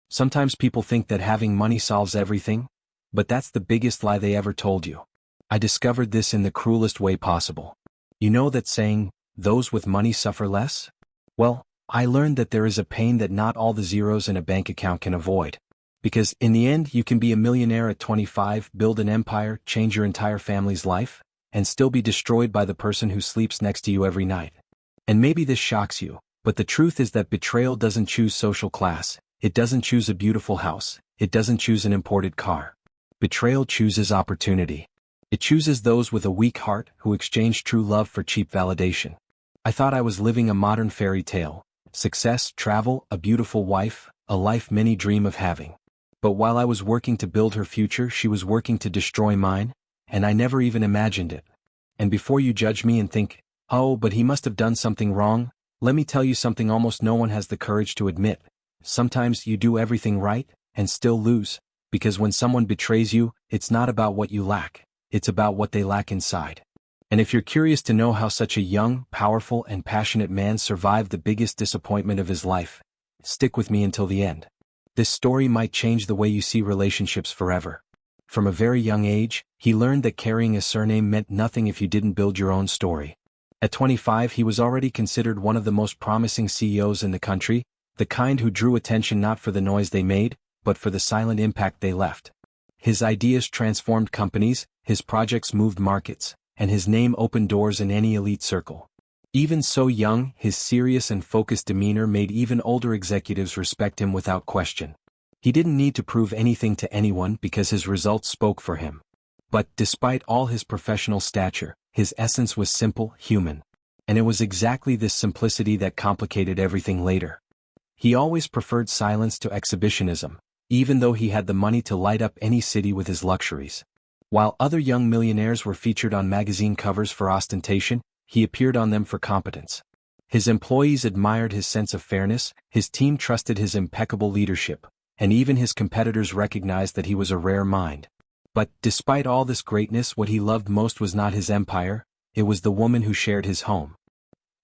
Sometimes people think that having money solves everything, but that's the biggest lie they ever told you. I discovered this in the cruelest way possible. You know that saying, "Those with money suffer less"? Well, I learned that there is a pain that not all the zeros in a bank account can avoid. Because in the end, you can be a millionaire at 25, build an empire, change your entire family's life, and still be destroyed by the person who sleeps next to you every night. And maybe this shocks you, but the truth is that betrayal doesn't choose social class, it doesn't choose a beautiful house, it doesn't choose an imported car. Betrayal chooses opportunity. It chooses those with a weak heart who exchange true love for cheap validation. I thought I was living a modern fairy tale. Success, travel, a beautiful wife, a life many dream of having. But while I was working to build her future, she was working to destroy mine, and I never even imagined it. And before you judge me and think, "Oh, but he must have done something wrong," let me tell you something almost no one has the courage to admit. Sometimes you do everything right, and still lose, because when someone betrays you, it's not about what you lack, it's about what they lack inside. And if you're curious to know how such a young, powerful, and passionate man survived the biggest disappointment of his life, stick with me until the end. This story might change the way you see relationships forever. From a very young age, he learned that carrying a surname meant nothing if you didn't build your own story. At 25, he was already considered one of the most promising CEOs in the country, the kind who drew attention not for the noise they made, but for the silent impact they left. His ideas transformed companies, his projects moved markets, and his name opened doors in any elite circle. Even so young, his serious and focused demeanor made even older executives respect him without question. He didn't need to prove anything to anyone because his results spoke for him. But despite all his professional stature, his essence was simple, human. And it was exactly this simplicity that complicated everything later. He always preferred silence to exhibitionism, even though he had the money to light up any city with his luxuries. While other young millionaires were featured on magazine covers for ostentation, he appeared on them for competence. His employees admired his sense of fairness, his team trusted his impeccable leadership, and even his competitors recognized that he was a rare mind. But despite all this greatness, what he loved most was not his empire, it was the woman who shared his home.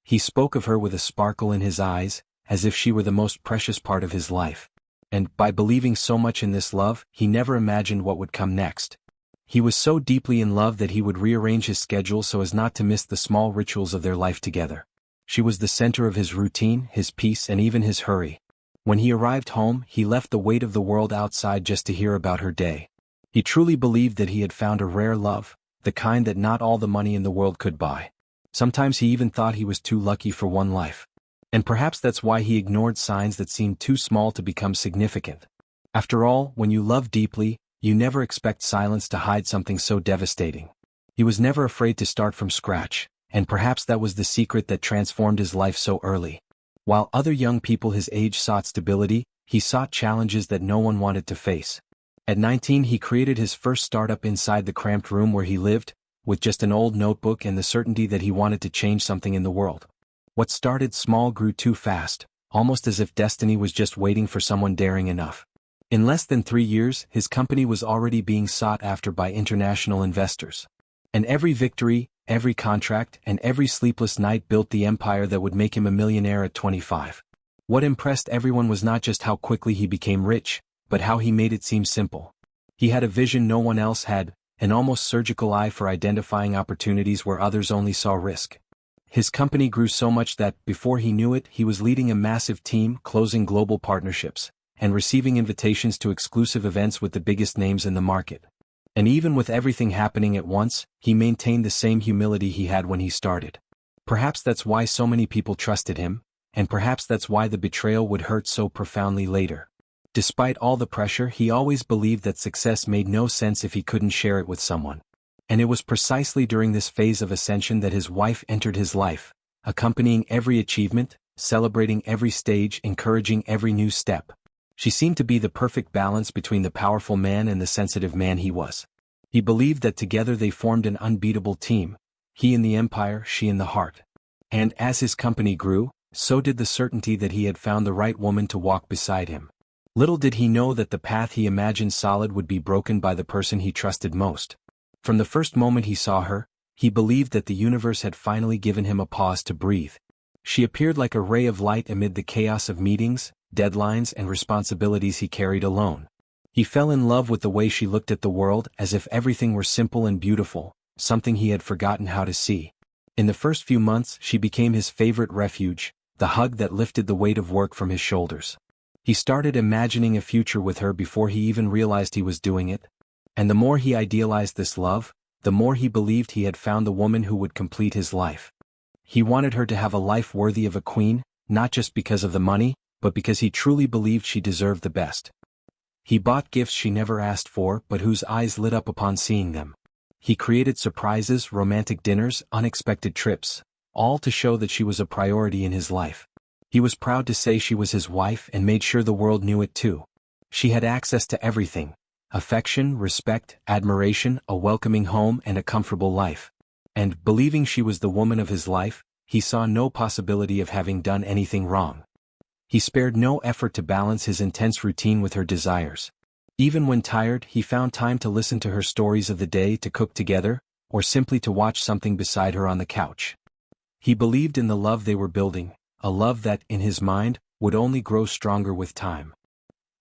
He spoke of her with a sparkle in his eyes, as if she were the most precious part of his life. And by believing so much in this love, he never imagined what would come next. He was so deeply in love that he would rearrange his schedule so as not to miss the small rituals of their life together. She was the center of his routine, his peace, and even his hurry. When he arrived home, he left the weight of the world outside just to hear about her day. He truly believed that he had found a rare love, the kind that not all the money in the world could buy. Sometimes he even thought he was too lucky for one life. And perhaps that's why he ignored signs that seemed too small to become significant. After all, when you love deeply, you never expect silence to hide something so devastating. He was never afraid to start from scratch, and perhaps that was the secret that transformed his life so early. While other young people his age sought stability, he sought challenges that no one wanted to face. At 19, he created his first startup inside the cramped room where he lived, with just an old notebook and the certainty that he wanted to change something in the world. What started small grew too fast, almost as if destiny was just waiting for someone daring enough. In less than 3 years, his company was already being sought after by international investors. And every victory, every contract, and every sleepless night built the empire that would make him a millionaire at 25. What impressed everyone was not just how quickly he became rich, but how he made it seem simple. He had a vision no one else had, an almost surgical eye for identifying opportunities where others only saw risk. His company grew so much that, before he knew it, he was leading a massive team, closing global partnerships, and receiving invitations to exclusive events with the biggest names in the market. And even with everything happening at once, he maintained the same humility he had when he started. Perhaps that's why so many people trusted him, and perhaps that's why the betrayal would hurt so profoundly later. Despite all the pressure, he always believed that success made no sense if he couldn't share it with someone. And it was precisely during this phase of ascension that his wife entered his life, accompanying every achievement, celebrating every stage, encouraging every new step. She seemed to be the perfect balance between the powerful man and the sensitive man he was. He believed that together they formed an unbeatable team, he in the empire, she in the heart. And as his company grew, so did the certainty that he had found the right woman to walk beside him. Little did he know that the path he imagined solid would be broken by the person he trusted most. From the first moment he saw her, he believed that the universe had finally given him a pause to breathe. She appeared like a ray of light amid the chaos of meetings, deadlines and responsibilities he carried alone. He fell in love with the way she looked at the world, as if everything were simple and beautiful, something he had forgotten how to see. In the first few months she became his favorite refuge, the hug that lifted the weight of work from his shoulders. He started imagining a future with her before he even realized he was doing it. And the more he idealized this love, the more he believed he had found the woman who would complete his life. He wanted her to have a life worthy of a queen, not just because of the money, but because he truly believed she deserved the best. He bought gifts she never asked for but whose eyes lit up upon seeing them. He created surprises, romantic dinners, unexpected trips, all to show that she was a priority in his life. He was proud to say she was his wife and made sure the world knew it too. She had access to everything: affection, respect, admiration, a welcoming home, and a comfortable life. And, believing she was the woman of his life, he saw no possibility of having done anything wrong. He spared no effort to balance his intense routine with her desires. Even when tired, he found time to listen to her stories of the day, to cook together, or simply to watch something beside her on the couch. He believed in the love they were building, a love that, in his mind, would only grow stronger with time.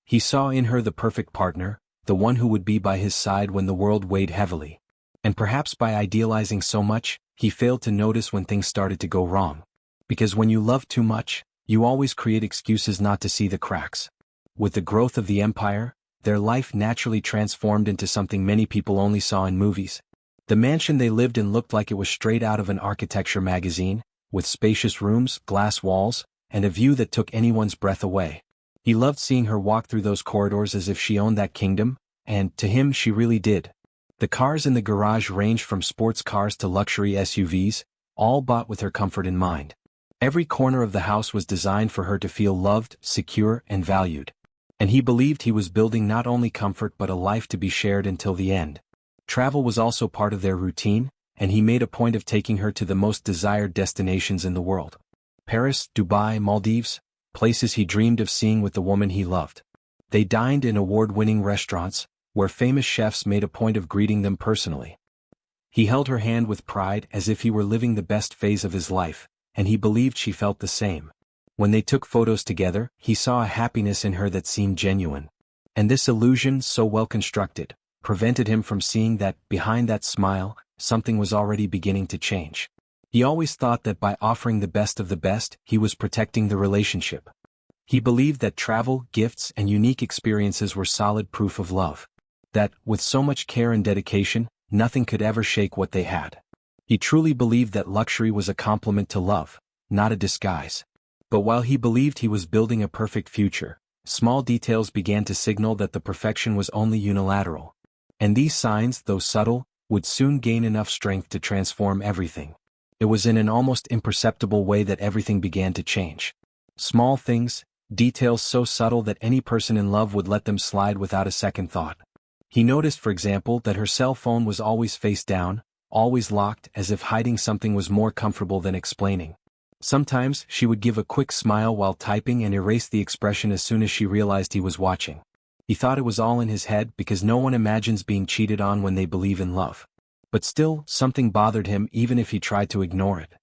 He saw in her the perfect partner, the one who would be by his side when the world weighed heavily. And perhaps by idealizing so much, he failed to notice when things started to go wrong. Because when you love too much, you always create excuses not to see the cracks. With the growth of the empire, their life naturally transformed into something many people only saw in movies. The mansion they lived in looked like it was straight out of an architecture magazine, with spacious rooms, glass walls, and a view that took anyone's breath away. He loved seeing her walk through those corridors as if she owned that kingdom, and, to him, she really did. The cars in the garage ranged from sports cars to luxury SUVs, all bought with her comfort in mind. Every corner of the house was designed for her to feel loved, secure, and valued. And he believed he was building not only comfort but a life to be shared until the end. Travel was also part of their routine, and he made a point of taking her to the most desired destinations in the world. Paris, Dubai, Maldives, places he dreamed of seeing with the woman he loved. They dined in award-winning restaurants, where famous chefs made a point of greeting them personally. He held her hand with pride as if he were living the best phase of his life, and he believed she felt the same. When they took photos together, he saw a happiness in her that seemed genuine. And this illusion, so well constructed, prevented him from seeing that, behind that smile, something was already beginning to change. He always thought that by offering the best of the best, he was protecting the relationship. He believed that travel, gifts, and unique experiences were solid proof of love. That, with so much care and dedication, nothing could ever shake what they had. He truly believed that luxury was a complement to love, not a disguise. But while he believed he was building a perfect future, small details began to signal that the perfection was only unilateral. And these signs, though subtle, would soon gain enough strength to transform everything. It was in an almost imperceptible way that everything began to change. Small things, details so subtle that any person in love would let them slide without a second thought. He noticed, for example, that her cell phone was always face down, always locked, as if hiding something was more comfortable than explaining. Sometimes she would give a quick smile while typing and erase the expression as soon as she realized he was watching. He thought it was all in his head because no one imagines being cheated on when they believe in love. But still, something bothered him even if he tried to ignore it.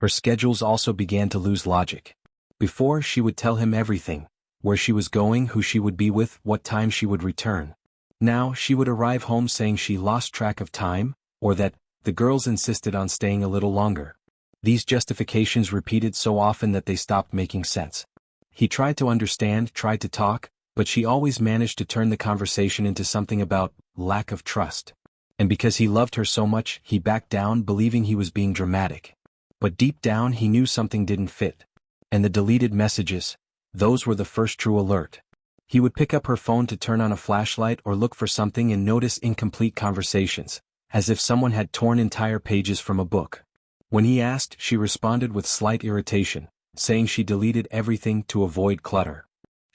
Her schedules also began to lose logic. Before, she would tell him everything: where she was going, who she would be with, what time she would return. Now, she would arrive home saying she lost track of time, or that the girls insisted on staying a little longer. These justifications repeated so often that they stopped making sense. He tried to understand, tried to talk, but she always managed to turn the conversation into something about lack of trust. And because he loved her so much, he backed down, believing he was being dramatic. But deep down he knew something didn't fit. And the deleted messages, those were the first true alert. He would pick up her phone to turn on a flashlight or look for something and notice incomplete conversations, as if someone had torn entire pages from a book. When he asked, she responded with slight irritation, saying she deleted everything to avoid clutter.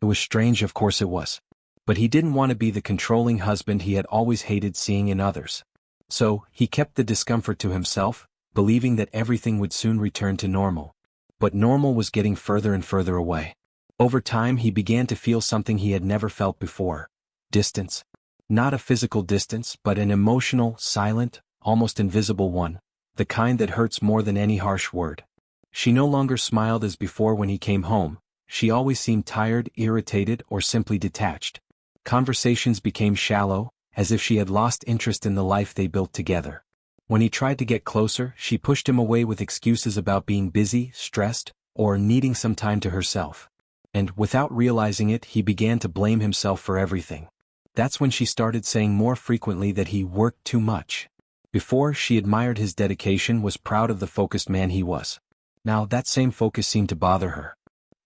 It was strange, of course it was. But he didn't want to be the controlling husband he had always hated seeing in others. So, he kept the discomfort to himself, believing that everything would soon return to normal. But normal was getting further and further away. Over time he began to feel something he had never felt before: distance. Not a physical distance, but an emotional, silent, almost invisible one, the kind that hurts more than any harsh word. She no longer smiled as before when he came home, She always seemed tired, irritated, or simply detached. Conversations became shallow, as if she had lost interest in the life they built together. When he tried to get closer, she pushed him away with excuses about being busy, stressed, or needing some time to herself. And, without realizing it, he began to blame himself for everything. That's when she started saying more frequently that he worked too much. Before, she admired his dedication, was proud of the focused man he was. Now, that same focus seemed to bother her.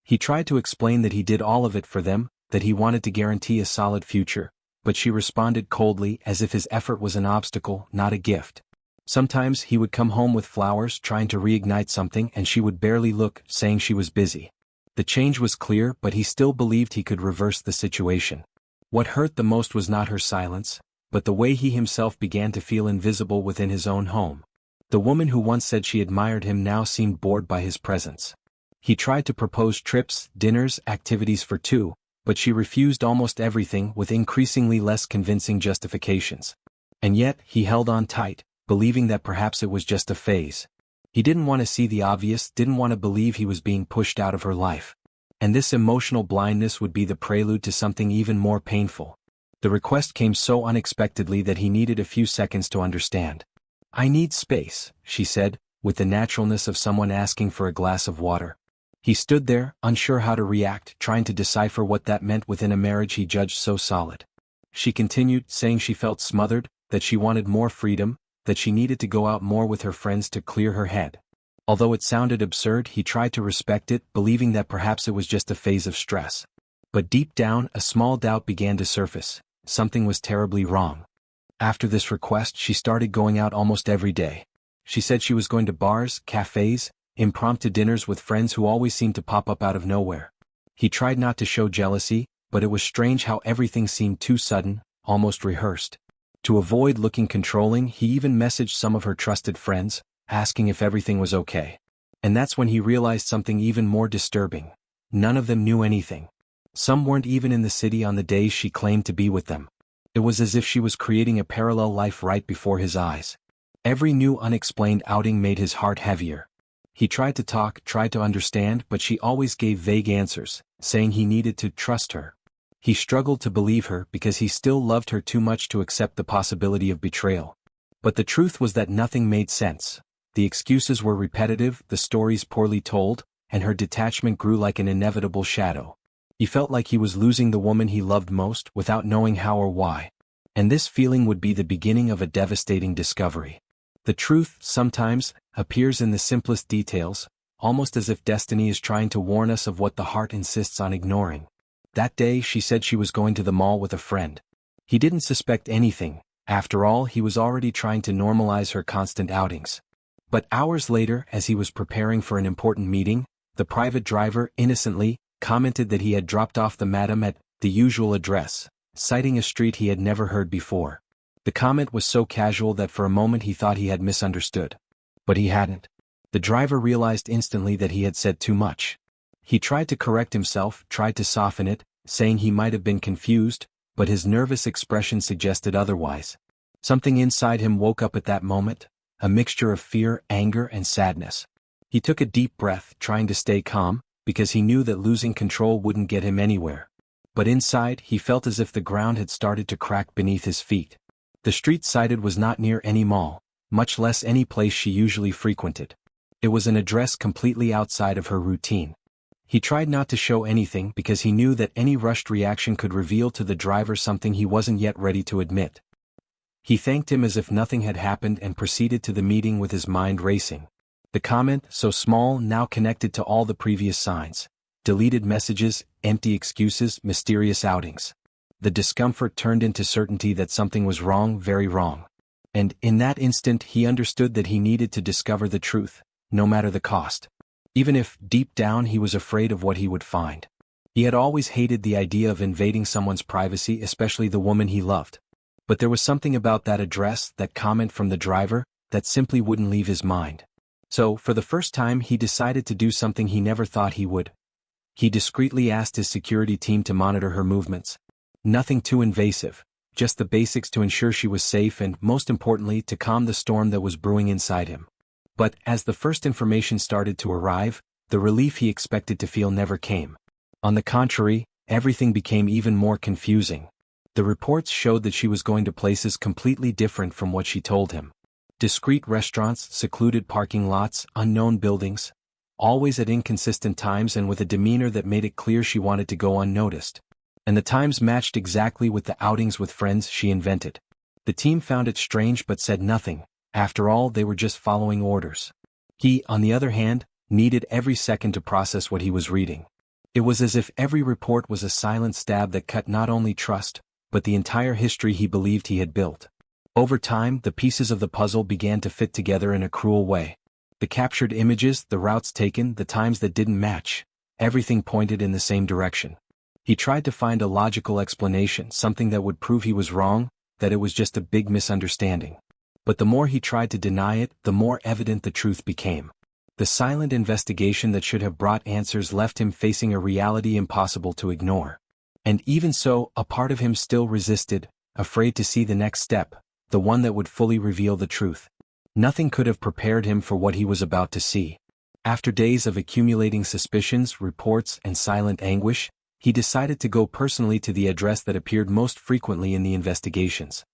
He tried to explain that he did all of it for them, that he wanted to guarantee a solid future, but she responded coldly, as if his effort was an obstacle, not a gift. Sometimes he would come home with flowers, trying to reignite something, and she would barely look, saying she was busy. The change was clear, but he still believed he could reverse the situation. What hurt the most was not her silence, but the way he himself began to feel invisible within his own home. The woman who once said she admired him now seemed bored by his presence. He tried to propose trips, dinners, activities for two, but she refused almost everything with increasingly less convincing justifications. And yet, he held on tight, believing that perhaps it was just a phase. He didn't want to see the obvious, didn't want to believe he was being pushed out of her life. And this emotional blindness would be the prelude to something even more painful. The request came so unexpectedly that he needed a few seconds to understand. "I need space," she said, with the naturalness of someone asking for a glass of water. He stood there, unsure how to react, trying to decipher what that meant within a marriage he judged so solid. She continued, saying she felt smothered, that she wanted more freedom, that she needed to go out more with her friends to clear her head. Although it sounded absurd, he tried to respect it, believing that perhaps it was just a phase of stress. But deep down, a small doubt began to surface. Something was terribly wrong. After this request, she started going out almost every day. She said she was going to bars, cafes, impromptu dinners with friends who always seemed to pop up out of nowhere. He tried not to show jealousy, but it was strange how everything seemed too sudden, almost rehearsed. To avoid looking controlling, he even messaged some of her trusted friends, asking if everything was okay. And that's when he realized something even more disturbing. None of them knew anything. Some weren't even in the city on the days she claimed to be with them. It was as if she was creating a parallel life right before his eyes. Every new unexplained outing made his heart heavier. He tried to talk, tried to understand, but she always gave vague answers, saying he needed to trust her. He struggled to believe her because he still loved her too much to accept the possibility of betrayal. But the truth was that nothing made sense. The excuses were repetitive, the stories poorly told, and her detachment grew like an inevitable shadow. He felt like he was losing the woman he loved most without knowing how or why. And this feeling would be the beginning of a devastating discovery. The truth, sometimes, appears in the simplest details, almost as if destiny is trying to warn us of what the heart insists on ignoring. That day she said she was going to the mall with a friend. He didn't suspect anything. After all, he was already trying to normalize her constant outings. But hours later, as he was preparing for an important meeting, the private driver, innocently, commented that he had dropped off the madam at the usual address, citing a street he had never heard before. The comment was so casual that for a moment he thought he had misunderstood. But he hadn't. The driver realized instantly that he had said too much. He tried to correct himself, tried to soften it, saying he might have been confused, but his nervous expression suggested otherwise. Something inside him woke up at that moment, a mixture of fear, anger, and sadness. He took a deep breath, trying to stay calm, because he knew that losing control wouldn't get him anywhere. But inside, he felt as if the ground had started to crack beneath his feet. The street cited was not near any mall, much less any place she usually frequented. It was an address completely outside of her routine. He tried not to show anything because he knew that any rushed reaction could reveal to the driver something he wasn't yet ready to admit. He thanked him as if nothing had happened and proceeded to the meeting with his mind racing. The comment, so small, now connected to all the previous signs. Deleted messages, empty excuses, mysterious outings. The discomfort turned into certainty that something was wrong, very wrong. And, in that instant, he understood that he needed to discover the truth, no matter the cost. Even if, deep down, he was afraid of what he would find. He had always hated the idea of invading someone's privacy, especially the woman he loved. But there was something about that address, that comment from the driver, that simply wouldn't leave his mind. So, for the first time, he decided to do something he never thought he would. He discreetly asked his security team to monitor her movements. Nothing too invasive, just the basics to ensure she was safe and, most importantly, to calm the storm that was brewing inside him. But, as the first information started to arrive, the relief he expected to feel never came. On the contrary, everything became even more confusing. The reports showed that she was going to places completely different from what she told him. Discreet restaurants, secluded parking lots, unknown buildings, always at inconsistent times and with a demeanor that made it clear she wanted to go unnoticed. And the times matched exactly with the outings with friends she invented. The team found it strange but said nothing. After all, they were just following orders. He, on the other hand, needed every second to process what he was reading. It was as if every report was a silent stab that cut not only trust, but the entire history he believed he had built. Over time, the pieces of the puzzle began to fit together in a cruel way. The captured images, the routes taken, the times that didn't match, everything pointed in the same direction. He tried to find a logical explanation, something that would prove he was wrong, that it was just a big misunderstanding. But the more he tried to deny it, the more evident the truth became. The silent investigation that should have brought answers left him facing a reality impossible to ignore. And even so, a part of him still resisted, afraid to see the next step, the one that would fully reveal the truth. Nothing could have prepared him for what he was about to see. After days of accumulating suspicions, reports, and silent anguish, he decided to go personally to the address that appeared most frequently in the investigations.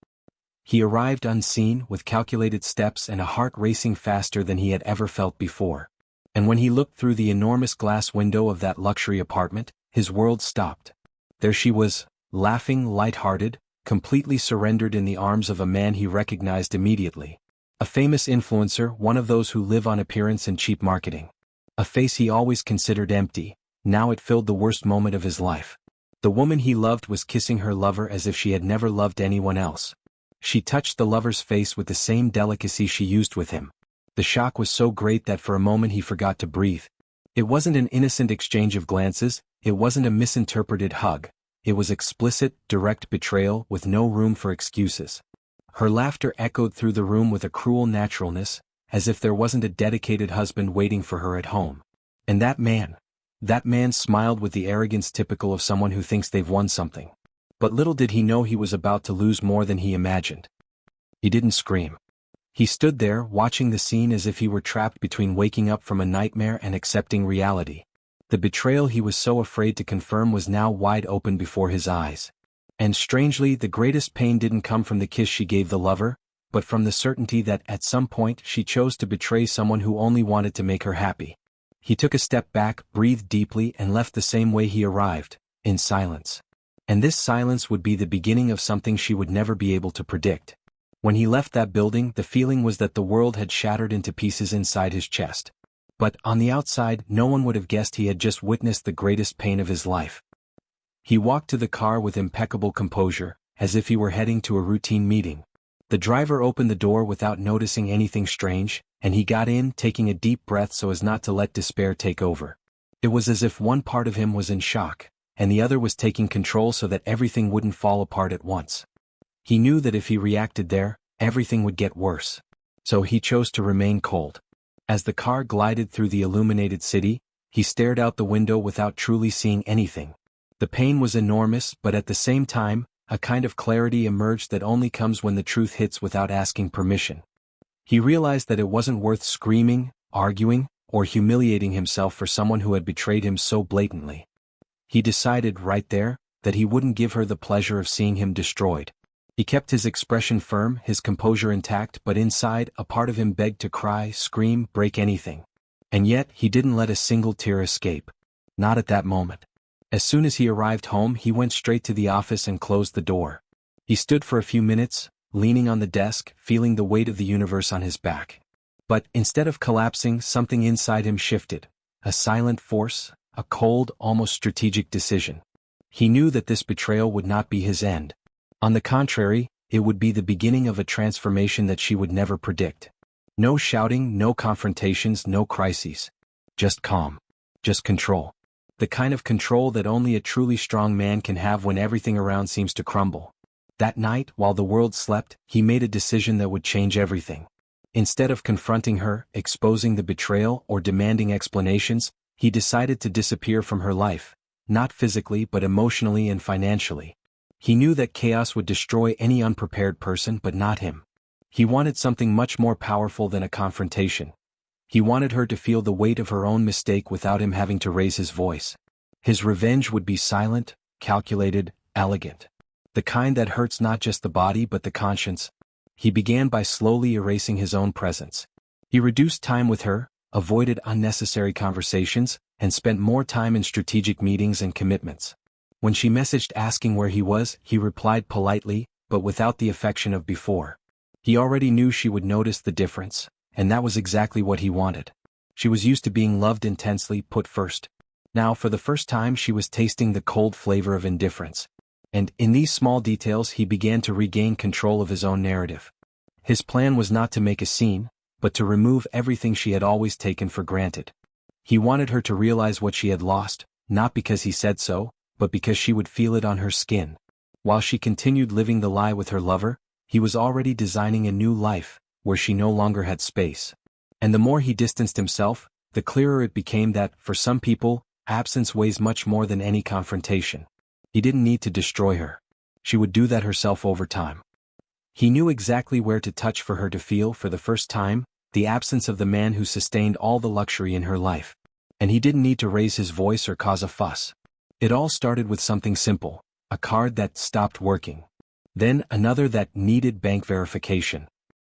He arrived unseen, with calculated steps and a heart racing faster than he had ever felt before. And when he looked through the enormous glass window of that luxury apartment, his world stopped. There she was, laughing, light-hearted, completely surrendered in the arms of a man he recognized immediately. A famous influencer, one of those who live on appearance and cheap marketing. A face he always considered empty, now it filled the worst moment of his life. The woman he loved was kissing her lover as if she had never loved anyone else. She touched the lover's face with the same delicacy she used with him. The shock was so great that for a moment he forgot to breathe. It wasn't an innocent exchange of glances, it wasn't a misinterpreted hug. It was explicit, direct betrayal with no room for excuses. Her laughter echoed through the room with a cruel naturalness, as if there wasn't a dedicated husband waiting for her at home. And that man smiled with the arrogance typical of someone who thinks they've won something. But little did he know he was about to lose more than he imagined. He didn't scream. He stood there, watching the scene as if he were trapped between waking up from a nightmare and accepting reality. The betrayal he was so afraid to confirm was now wide open before his eyes. And strangely, the greatest pain didn't come from the kiss she gave the lover, but from the certainty that at some point she chose to betray someone who only wanted to make her happy. He took a step back, breathed deeply, and left the same way he arrived, in silence. And this silence would be the beginning of something she would never be able to predict. When he left that building, the feeling was that the world had shattered into pieces inside his chest. But, on the outside, no one would have guessed he had just witnessed the greatest pain of his life. He walked to the car with impeccable composure, as if he were heading to a routine meeting. The driver opened the door without noticing anything strange, and he got in, taking a deep breath so as not to let despair take over. It was as if one part of him was in shock, and the other was taking control so that everything wouldn't fall apart at once. He knew that if he reacted there, everything would get worse. So he chose to remain cold. As the car glided through the illuminated city, he stared out the window without truly seeing anything. The pain was enormous, but at the same time, a kind of clarity emerged that only comes when the truth hits without asking permission. He realized that it wasn't worth screaming, arguing, or humiliating himself for someone who had betrayed him so blatantly. He decided right there that he wouldn't give her the pleasure of seeing him destroyed. He kept his expression firm, his composure intact, but inside, a part of him begged to cry, scream, break anything. And yet, he didn't let a single tear escape. Not at that moment. As soon as he arrived home, he went straight to the office and closed the door. He stood for a few minutes, leaning on the desk, feeling the weight of the universe on his back. But, instead of collapsing, something inside him shifted. A silent force, a cold, almost strategic decision. He knew that this betrayal would not be his end. On the contrary, it would be the beginning of a transformation that she would never predict. No shouting, no confrontations, no crises. Just calm. Just control. The kind of control that only a truly strong man can have when everything around seems to crumble. That night, while the world slept, he made a decision that would change everything. Instead of confronting her, exposing the betrayal, or demanding explanations, he decided to disappear from her life, not physically but emotionally and financially. He knew that chaos would destroy any unprepared person but not him. He wanted something much more powerful than a confrontation. He wanted her to feel the weight of her own mistake without him having to raise his voice. His revenge would be silent, calculated, elegant. The kind that hurts not just the body but the conscience. He began by slowly erasing his own presence. He reduced time with her, avoided unnecessary conversations, and spent more time in strategic meetings and commitments. When she messaged asking where he was, he replied politely, but without the affection of before. He already knew she would notice the difference, and that was exactly what he wanted. She was used to being loved intensely, put first. Now, for the first time, she was tasting the cold flavor of indifference. And in these small details he began to regain control of his own narrative. His plan was not to make a scene, but to remove everything she had always taken for granted. He wanted her to realize what she had lost, not because he said so, but because she would feel it on her skin. While she continued living the lie with her lover, he was already designing a new life, where she no longer had space. And the more he distanced himself, the clearer it became that, for some people, absence weighs much more than any confrontation. He didn't need to destroy her. She would do that herself over time. He knew exactly where to touch for her to feel for the first time the absence of the man who sustained all the luxury in her life. And he didn't need to raise his voice or cause a fuss. It all started with something simple, a card that stopped working. Then another that needed bank verification.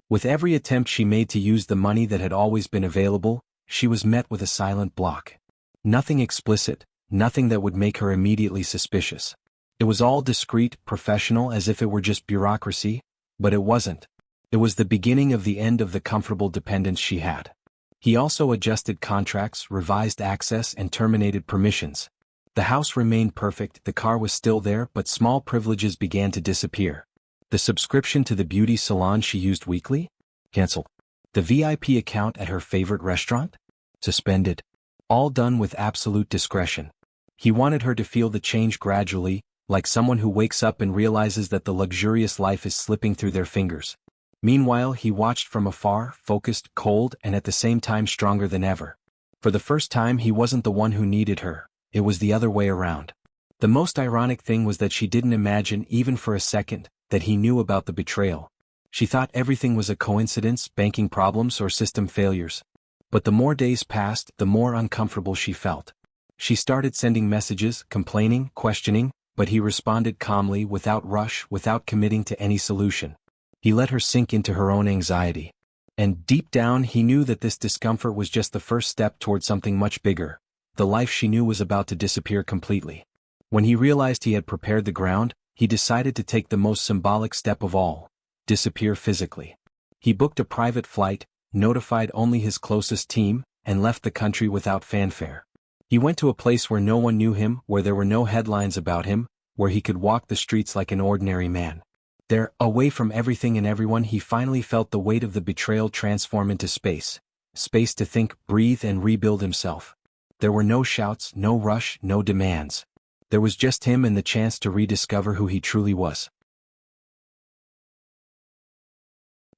With every attempt she made to use the money that had always been available, she was met with a silent block. Nothing explicit, nothing that would make her immediately suspicious. It was all discreet, professional, as if it were just bureaucracy, but it wasn't. It was the beginning of the end of the comfortable dependence she had. He also adjusted contracts, revised access, and terminated permissions. The house remained perfect, the car was still there, but small privileges began to disappear. The subscription to the beauty salon she used weekly? Cancelled. The VIP account at her favorite restaurant? Suspended. All done with absolute discretion. He wanted her to feel the change gradually, like someone who wakes up and realizes that the luxurious life is slipping through their fingers. Meanwhile, he watched from afar, focused, cold, and at the same time stronger than ever. For the first time he wasn't the one who needed her, it was the other way around. The most ironic thing was that she didn't imagine, even for a second, that he knew about the betrayal. She thought everything was a coincidence, banking problems or system failures. But the more days passed, the more uncomfortable she felt. She started sending messages, complaining, questioning, but he responded calmly, without rush, without committing to any solution. He let her sink into her own anxiety. And deep down he knew that this discomfort was just the first step toward something much bigger. The life she knew was about to disappear completely. When he realized he had prepared the ground, he decided to take the most symbolic step of all: disappear physically. He booked a private flight, notified only his closest team, and left the country without fanfare. He went to a place where no one knew him, where there were no headlines about him, where he could walk the streets like an ordinary man. There, away from everything and everyone, he finally felt the weight of the betrayal transform into space. Space to think, breathe, and rebuild himself. There were no shouts, no rush, no demands. There was just him and the chance to rediscover who he truly was.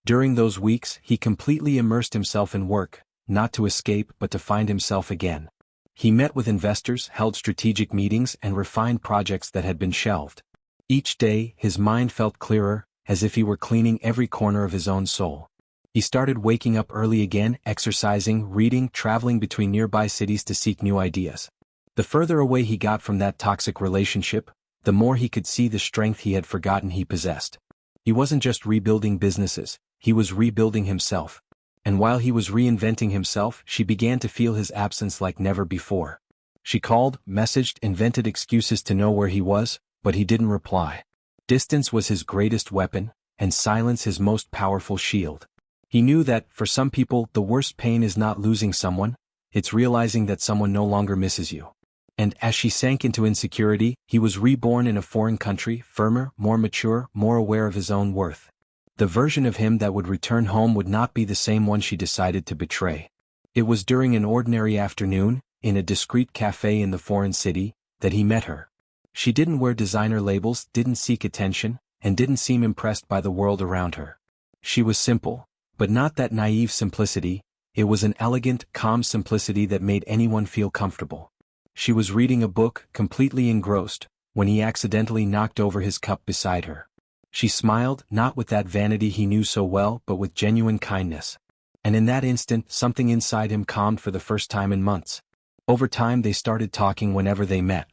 During those weeks, he completely immersed himself in work, not to escape but to find himself again. He met with investors, held strategic meetings, and refined projects that had been shelved. Each day, his mind felt clearer, as if he were cleaning every corner of his own soul. He started waking up early again, exercising, reading, traveling between nearby cities to seek new ideas. The further away he got from that toxic relationship, the more he could see the strength he had forgotten he possessed. He wasn't just rebuilding businesses, he was rebuilding himself. And while he was reinventing himself, she began to feel his absence like never before. She called, messaged, invented excuses to know where he was, but he didn't reply. Distance was his greatest weapon, and silence his most powerful shield. He knew that, for some people, the worst pain is not losing someone, it's realizing that someone no longer misses you. And as she sank into insecurity, he was reborn in a foreign country, firmer, more mature, more aware of his own worth. The version of him that would return home would not be the same one she decided to betray. It was during an ordinary afternoon, in a discreet cafe in the foreign city, that he met her. She didn't wear designer labels, didn't seek attention, and didn't seem impressed by the world around her. She was simple, but not that naive simplicity. It was an elegant, calm simplicity that made anyone feel comfortable. She was reading a book, completely engrossed, when he accidentally knocked over his cup beside her. She smiled, not with that vanity he knew so well, but with genuine kindness. And in that instant, something inside him calmed for the first time in months. Over time they started talking whenever they met.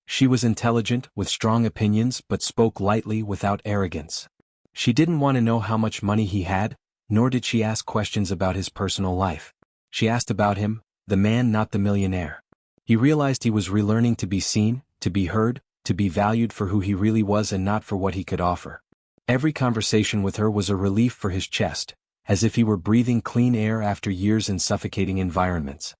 She was intelligent, with strong opinions, but spoke lightly without arrogance. She didn't want to know how much money he had, nor did she ask questions about his personal life. She asked about him, the man, not the millionaire. He realized he was relearning to be seen, to be heard, to be valued for who he really was and not for what he could offer. Every conversation with her was a relief for his chest, as if he were breathing clean air after years in suffocating environments.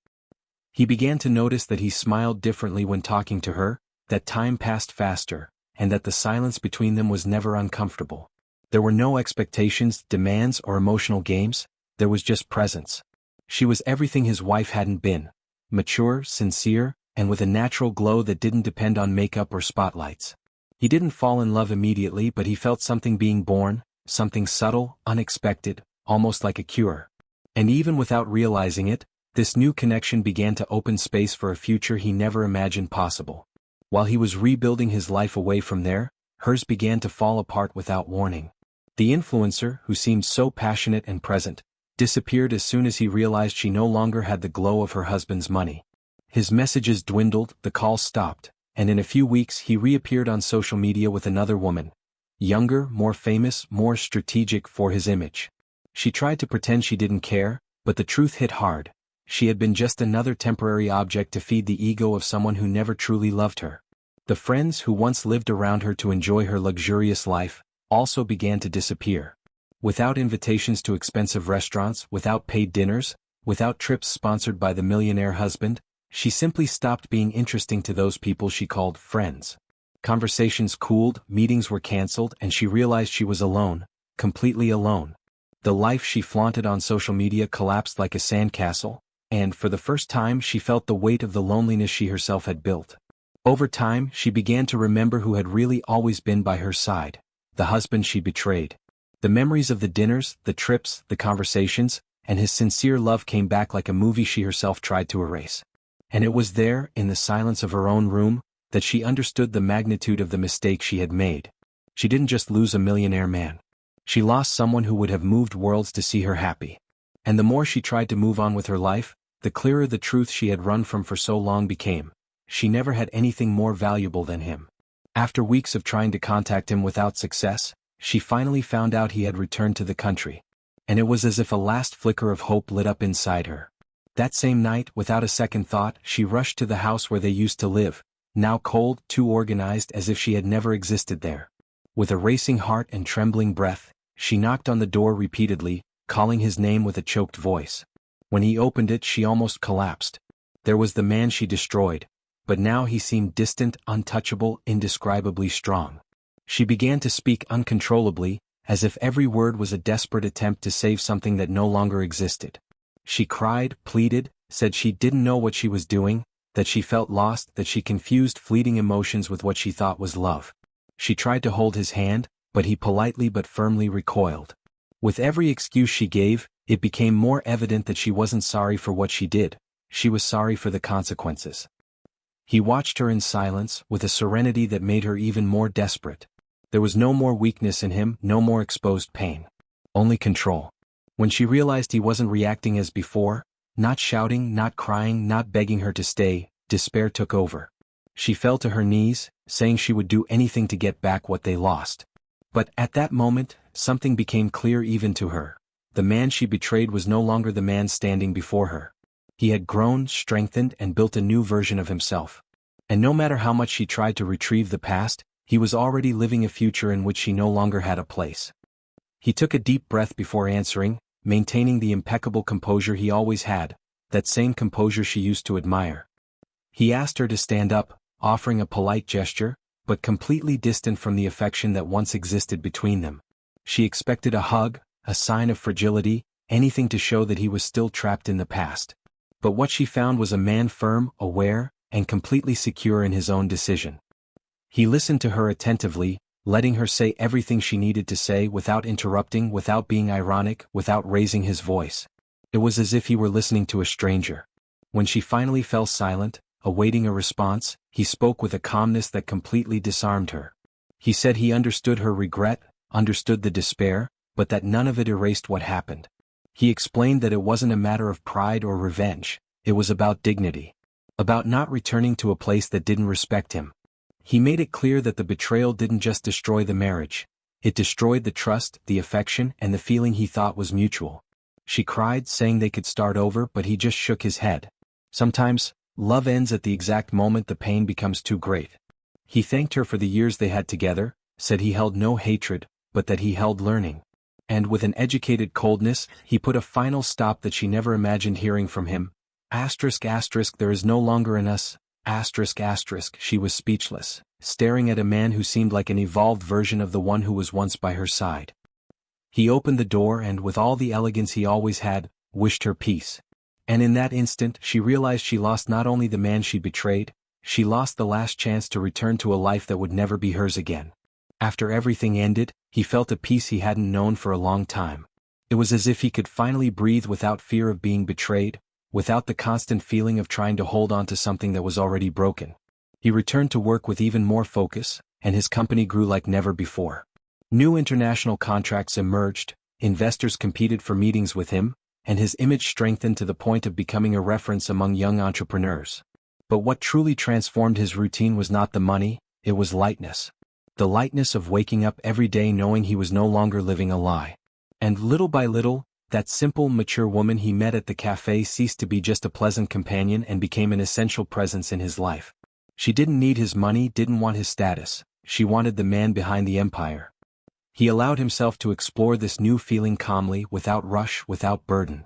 He began to notice that he smiled differently when talking to her, that time passed faster, and that the silence between them was never uncomfortable. There were no expectations, demands, or emotional games, there was just presence. She was everything his wife hadn't been: mature, sincere, and with a natural glow that didn't depend on makeup or spotlights. He didn't fall in love immediately, but he felt something being born, something subtle, unexpected, almost like a cure. And even without realizing it, this new connection began to open space for a future he never imagined possible. While he was rebuilding his life away from there, hers began to fall apart without warning. The influencer, who seemed so passionate and present, disappeared as soon as he realized she no longer had the glow of her husband's money. His messages dwindled, the calls stopped, and in a few weeks he reappeared on social media with another woman. Younger, more famous, more strategic for his image. She tried to pretend she didn't care, but the truth hit hard. She had been just another temporary object to feed the ego of someone who never truly loved her. The friends who once lived around her to enjoy her luxurious life also began to disappear. Without invitations to expensive restaurants, without paid dinners, without trips sponsored by the millionaire husband, she simply stopped being interesting to those people she called friends. Conversations cooled, meetings were canceled, and she realized she was alone, completely alone. The life she flaunted on social media collapsed like a sandcastle, and for the first time she felt the weight of the loneliness she herself had built. Over time, she began to remember who had really always been by her side: the husband she betrayed. The memories of the dinners, the trips, the conversations, and his sincere love came back like a movie she herself tried to erase. And it was there, in the silence of her own room, that she understood the magnitude of the mistake she had made. She didn't just lose a millionaire man. She lost someone who would have moved worlds to see her happy. And the more she tried to move on with her life, the clearer the truth she had run from for so long became: she never had anything more valuable than him. After weeks of trying to contact him without success, she finally found out he had returned to the country. And it was as if a last flicker of hope lit up inside her. That same night, without a second thought, she rushed to the house where they used to live, now cold, too organized as if she had never existed there. With a racing heart and trembling breath, she knocked on the door repeatedly, calling his name with a choked voice. When he opened it, she almost collapsed. There was the man she destroyed, but now he seemed distant, untouchable, indescribably strong. She began to speak uncontrollably, as if every word was a desperate attempt to save something that no longer existed. She cried, pleaded, said she didn't know what she was doing, that she felt lost, that she confused fleeting emotions with what she thought was love. She tried to hold his hand, but he politely but firmly recoiled. With every excuse she gave, it became more evident that she wasn't sorry for what she did, she was sorry for the consequences. He watched her in silence, with a serenity that made her even more desperate. There was no more weakness in him, no more exposed pain. Only control. When she realized he wasn't reacting as before, not shouting, not crying, not begging her to stay, despair took over. She fell to her knees, saying she would do anything to get back what they lost. But at that moment, something became clear even to her. The man she betrayed was no longer the man standing before her. He had grown, strengthened, and built a new version of himself. And no matter how much she tried to retrieve the past, he was already living a future in which she no longer had a place. He took a deep breath before answering, maintaining the impeccable composure he always had, that same composure she used to admire. He asked her to stand up, offering a polite gesture, but completely distant from the affection that once existed between them. She expected a hug, a sign of fragility, anything to show that he was still trapped in the past. But what she found was a man firm, aware, and completely secure in his own decision. He listened to her attentively, letting her say everything she needed to say without interrupting, without being ironic, without raising his voice. It was as if he were listening to a stranger. When she finally fell silent, awaiting a response, he spoke with a calmness that completely disarmed her. He said he understood her regret, understood the despair, but that none of it erased what happened. He explained that it wasn't a matter of pride or revenge, it was about dignity. about not returning to a place that didn't respect him. He made it clear that the betrayal didn't just destroy the marriage. It destroyed the trust, the affection, and the feeling he thought was mutual. She cried, saying they could start over, but he just shook his head. Sometimes, love ends at the exact moment the pain becomes too great. He thanked her for the years they had together, said he held no hatred, but that he held learning. And with an educated coldness, he put a final stop that she never imagined hearing from him. There is no longer in us. She was speechless, staring at a man who seemed like an evolved version of the one who was once by her side. He opened the door and, with all the elegance he always had, wished her peace. And in that instant, she realized she lost not only the man she betrayed, she lost the last chance to return to a life that would never be hers again. After everything ended, he felt a peace he hadn't known for a long time. It was as if he could finally breathe without fear of being betrayed, without the constant feeling of trying to hold on to something that was already broken. He returned to work with even more focus, and his company grew like never before. New international contracts emerged, investors competed for meetings with him, and his image strengthened to the point of becoming a reference among young entrepreneurs. But what truly transformed his routine was not the money, it was lightness. The lightness of waking up every day knowing he was no longer living a lie. And little by little, that simple, mature woman he met at the cafe ceased to be just a pleasant companion and became an essential presence in his life. She didn't need his money, didn't want his status, she wanted the man behind the empire. He allowed himself to explore this new feeling calmly, without rush, without burden.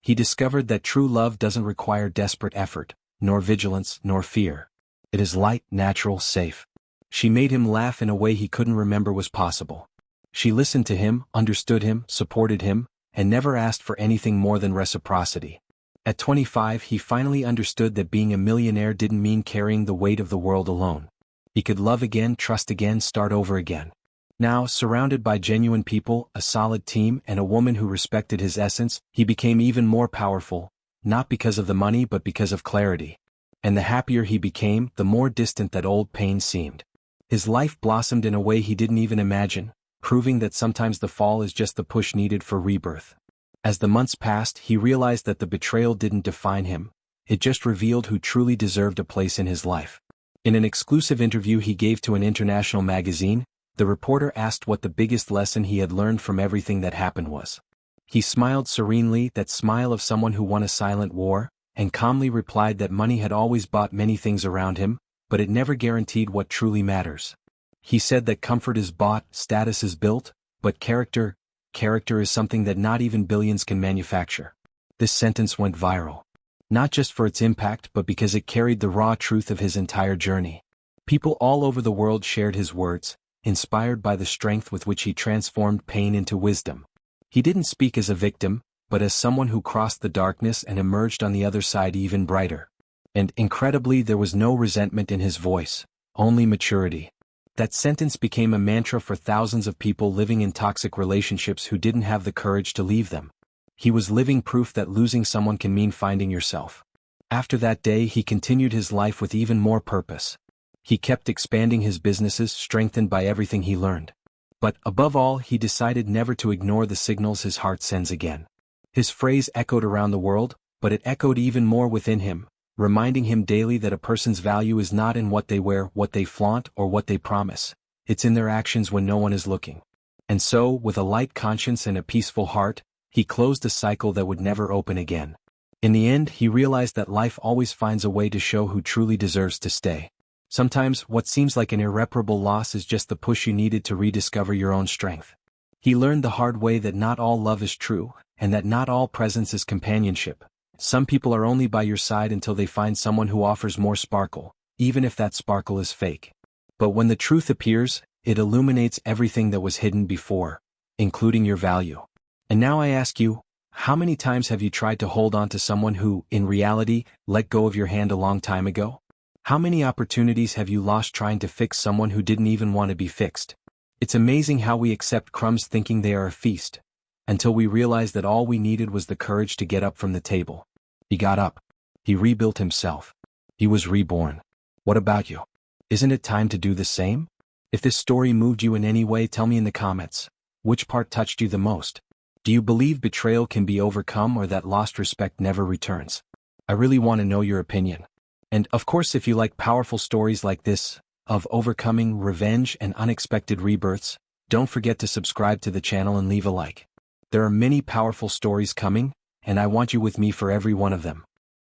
He discovered that true love doesn't require desperate effort, nor vigilance, nor fear. It is light, natural, safe. She made him laugh in a way he couldn't remember was possible. She listened to him, understood him, supported him, and never asked for anything more than reciprocity. At 25, he finally understood that being a millionaire didn't mean carrying the weight of the world alone. He could love again, trust again, start over again. Now, surrounded by genuine people, a solid team, and a woman who respected his essence, he became even more powerful, not because of the money but because of clarity. And the happier he became, the more distant that old pain seemed. His life blossomed in a way he didn't even imagine, proving that sometimes the fall is just the push needed for rebirth. As the months passed, he realized that the betrayal didn't define him, it just revealed who truly deserved a place in his life. In an exclusive interview he gave to an international magazine, the reporter asked what the biggest lesson he had learned from everything that happened was. He smiled serenely, that smile of someone who won a silent war, and calmly replied that money had always bought many things around him, but it never guaranteed what truly matters. He said that comfort is bought, status is built, but character is something that not even billions can manufacture. This sentence went viral. Not just for its impact but because it carried the raw truth of his entire journey. People all over the world shared his words, inspired by the strength with which he transformed pain into wisdom. He didn't speak as a victim, but as someone who crossed the darkness and emerged on the other side even brighter. And, incredibly, there was no resentment in his voice, only maturity. That sentence became a mantra for thousands of people living in toxic relationships who didn't have the courage to leave them. He was living proof that losing someone can mean finding yourself. After that day, he continued his life with even more purpose. He kept expanding his businesses, strengthened by everything he learned. But, above all, he decided never to ignore the signals his heart sends again. His phrase echoed around the world, but it echoed even more within him, reminding him daily that a person's value is not in what they wear, what they flaunt, or what they promise. It's in their actions when no one is looking. And so, with a light conscience and a peaceful heart, he closed a cycle that would never open again. In the end, he realized that life always finds a way to show who truly deserves to stay. Sometimes, what seems like an irreparable loss is just the push you needed to rediscover your own strength. He learned the hard way that not all love is true, and that not all presence is companionship. Some people are only by your side until they find someone who offers more sparkle, even if that sparkle is fake. But when the truth appears, it illuminates everything that was hidden before, including your value. And now I ask you, how many times have you tried to hold on to someone who, in reality, let go of your hand a long time ago? How many opportunities have you lost trying to fix someone who didn't even want to be fixed? It's amazing how we accept crumbs thinking they are a feast, until we realize that all we needed was the courage to get up from the table. He got up. He rebuilt himself. He was reborn. What about you? Isn't it time to do the same? If this story moved you in any way, tell me in the comments. Which part touched you the most? Do you believe betrayal can be overcome or that lost respect never returns? I really want to know your opinion. And of course, if you like powerful stories like this, of overcoming, revenge, and unexpected rebirths, don't forget to subscribe to the channel and leave a like. There are many powerful stories coming, and I want you with me for every one of them.